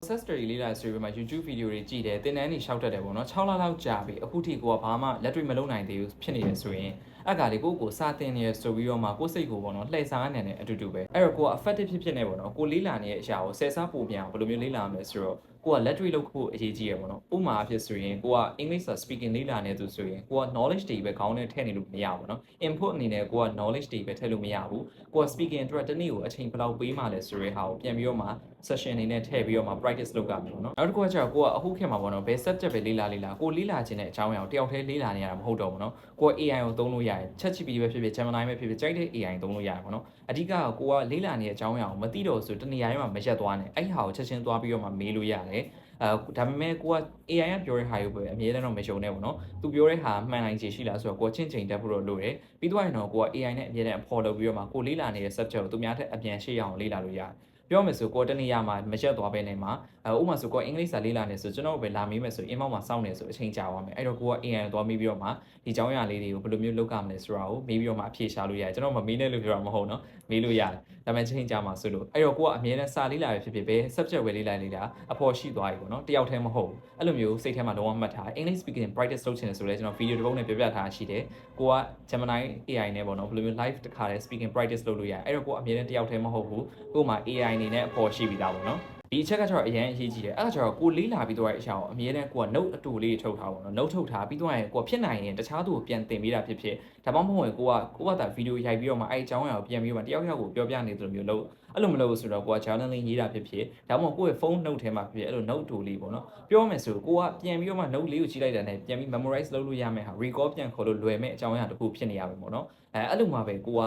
Success story လေးလာ story မှာ YouTube video တွေကြည့်တယ်တင်တန်းနေရှောက်တတ်တယ်ပေါ့နော်6လလောက်ကြာပြီအခုထိကိုကဘာမှလက်တွေ့မလုပ်နိုင်သေးဘူးဖြစ်နေရဆိုရင်အဲ့ကလေးကိုစာတင်နေရဆိုပြီးတော့မှကိုစိတ်ကိုပေါ့နော်လှည့်စားနေတဲ့အတူတူပဲအဲ့တော့ကိုက effective ဖြစ်နေပေါ့နော်ကိုလေးလာနေတဲ့အရာကိုဆယ်စားပို့ပြန်အောင်ဘယ်လိုမျိုးလေးလာမလဲဆိုတော့ကိုကလက်တွေ့လုပ်ဖို့အရေးကြီးရပေါ့နော်ဥပမာအဖြစ်ဆိုရင်ကိုက English speaking လေးလာနေသူဆိုရင်ကိုက knowledge တွေပဲခေါင်းထဲထည့်နေလို့မရဘူးနော် input အနေနဲ့ကိုက knowledge တွေပဲထည့်လို့မရဘူးကိုက speaking အတွက်တနေ့ကိုအချိန်ဘယ်လောက်ပေးမှလဲဆိုတဲ့ဟာကိုပြန်ပြီးတော့မှ session အနေနဲ့ထည့်ပြီးတော့မှ practice လုပ်ကြမယ်ပေါ့နော်နောက်တစ်ခုကကျတော့ကိုကအခုခေတ်မှာပေါ့နော်ဘယ် subject ပဲလေးလာကိုလေးလာခြင်းတဲ့အကြောင်းအရာကိုတယောက်တည်းလေးလာနေရတာမဟုတ်တော့ဘူးနော်ကိုက AI ကိုသုံးလို့ရတယ် ChatGPT ပဲဖြစ်ဖြစ် Gemini ပဲဖြစ်ဖြစ်ကြိုက်တဲ့ AI သုံးလို့ရတယ်ပေါ့နော်အဓိကကိုကလေးလာနေတဲ့အကြောင်းအရာကိုမသိတော့ဆိုတနေရာထဲမှာမရက်သွားနဲ့အဲ့ဟာကိုချက်ချင်းသွားပြီးတော့မှမေးလို့ရတယ်ဒါပေမဲ့ကိုက AI ကပြောတဲ့ဟာကိုပဲအမြဲတမ်းတော့မယုံနဲ့ပေါ့နော်သူပြောတဲ့ဟာမှန်နိုင်ခြေရှိလားဆိုတော့ကိုကချင်းချင်းတက်ဖို့တော့လိုတယ်ပြီးတော့ရင်တော့ကိုက AI နဲ့အမြဲတမ်းအဖော်လုပ်ပြီးတော့မှကိုလေးလာနေတဲ့ subject ကိုသူများထက်အပြန်ရှေ့အောင်လေးလာလို့ရတယ်ပြောမယ်ဆိုကိုတနေရာမှာမရက်သွားပဲနေမှာဥပမာဆိုကိုအင်္ဂလိပ်စာလေးလာနေဆိုကျွန်တော်ပဲလာမေးမယ်ဆိုအင်းမောက်မှာစောင့်နေဆိုအချိန်ကြာသွားမယ်အဲ့တော့ကိုက AI ကိုသွားမေးပြီးတော့မှဒီကြောင်းအရာလေးတွေကိုဘယ်လိုမျိုးလုပ်ကြမလဲဆိုတာကိုမေးပြီးတော့မှအဖြေရှာလို့ရတယ်ကျွန်တော်မမေးနဲ့လို့ပြောတာမဟုတ်နော်မေးလို့ရတယ်ဒါပေမဲ့ချိန်ကြာမှာဆိုလို့အဲ့တော့ကိုကအမြဲတမ်းစာလေးလာပဲဖြစ်ဖြစ်ပဲ subject ပဲလေးလာအဖော်ရှိသွားပြီပေါ့နော်တယောက်တည်းမဟုတ်ဘူးအဲ့လိုမျိုးစိတ်ထဲမှာလုံးဝမှတ်ထား English speaking practice လုပ်ချင်တယ်ဆိုလဲကျွန်တော် video တစ်ပုဒ်နဲ့ပြပြထားရှိတယ်ကိုက Gemini AI နဲ့ပေါ့နော်ဘယ်လိုမျိုး live တစ်ခါတည်း speaking practice လုပ်လို့ရတယ်အဲ့တော့ကိုကအမြဲတမ်းတယောက်တည်းမဟုတ်ဘူးကိုမှ AI အနေနဲ့အဖော်ရှိပြီးသားပေါ့နော်ဒီအချက်ကကျတော့အရင်အရေးကြီးတယ်အဲ့ဒါကျတော့ကိုလေးလာပြီးတော့အရာကိုအမြဲတမ်းကိုက note အတူလေးထုတ်ထားပါတော့ note ထုတ်ထားပြီးတော့ရင်ကိုဖြစ်နိုင်ရင်တခြားသူကိုပြန်သင်ပေးတာဖြစ်ဖြစ်ဒါမှမဟုတ်ရင်ကိုကဗီဒီယိုရိုက်ပြီးတော့မှအဲ့အကြောင်းအရာကိုပြန်ပြီးတော့တယောက်ကိုပြောပြနေသလိုမျိုးလို့အဲ့လိုမလုပ်ဘူးဆိုတော့ကိုက journaling ရေးတာဖြစ်ဖြစ်ဒါမှမဟုတ်ကိုယ့်ရဲ့ phone note ထဲမှာဖြစ်ဖြစ်အဲ့လို note တူလေးပေါ့နော်ပြောမယ်ဆိုကိုကပြန်ပြီးတော့မှ note လေးကိုကြည့်လိုက်တာနဲ့ပြန်ပြီး memorize လုပ်လို့ရမယ်ဟာ recall ပြန်ခေါ်လို့လွယ်မဲ့အကြောင်းအရာတစ်ခုဖြစ်နေရမယ်ပေါ့နော်အဲ့လိုမှပဲကိုက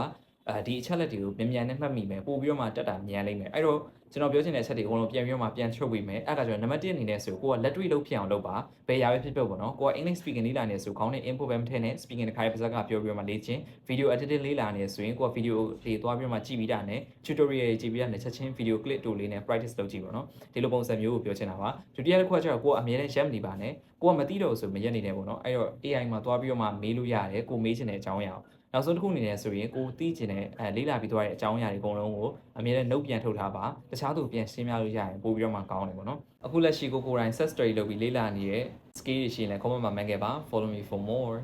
ဒီအချက်လက်တွေကိုမြန်နဲ့မှတ်မိမယ်ပို့ပြီးတော့မှတက်တာမြန်လိမ့်မယ်အဲ့တော့ကျွန်တော်ပြောချင်တဲ့အချက်တွေအကုန်လုံးပြန်ပြီးတော့မှပြန်ချုပ်ပေးမယ်အဲ့ဒါကြောင့်နံပါတ်1အနေနဲ့ဆိုကိုကလက်တွေ့လုပ်ဖြစ်အောင်လုပ်ပါဘယ်ရာပဲဖြစ်ဖြစ်ပေါ့နော်ကိုက English speaking လေးလာနေဆိုခေါင်းနဲ့ input ပဲမထည့်နဲ့ speaking တစ်ခါပါးစကားပြောပြီးတော့မှလေ့ကျင့် video editing လေးလာနေဆိုရင်ကိုက video တွေသွားပြီးတော့မှကြည့်ပြီးတာနဲ့ tutorial တွေကြည့်ပြီးတာနဲ့ချက်ချင်း video clip တူလေးနဲ့ practice လုပ်ကြည့်ပေါ့နော်ဒီလိုပုံစံမျိုးကိုပြောချင်တာပါဒုတိယတစ်ခုကကျတော့ကိုကအမြဲတမ်းရက်မနေပါနဲ့ကိုကမသိတော့ဆိုမရက်နေတယ်ပေါ့နော်အဲ့တော့ AI မှာသွားပြီးတော့မှမေးလို့ရတယ်ကိုမေးချင်တဲ့အကြောင်းအရာနောက်ဆုံးတစ်ခုအနေနဲ့ဆိုရင်ကိုသိချင်တဲ့လေးလာပြီးသွားတဲ့အကြောင်းအရာတွေအကုန်လုံးကိုအမြဲတမ်း note ပြန်ထုတ်ထားပါတခြားသူပြန်ရှင်းပြလို့ရရင်ပို့ပြီးတော့မှကောင်းတယ်ပေါ့နော်အခုလက်ရှိကိုယ်တိုင် set story လုပ်ပြီးလေးလာနေတဲ့ skill တွေရှိရင်လည်း comment မှာမှတ်ခဲ့ပါ follow me for more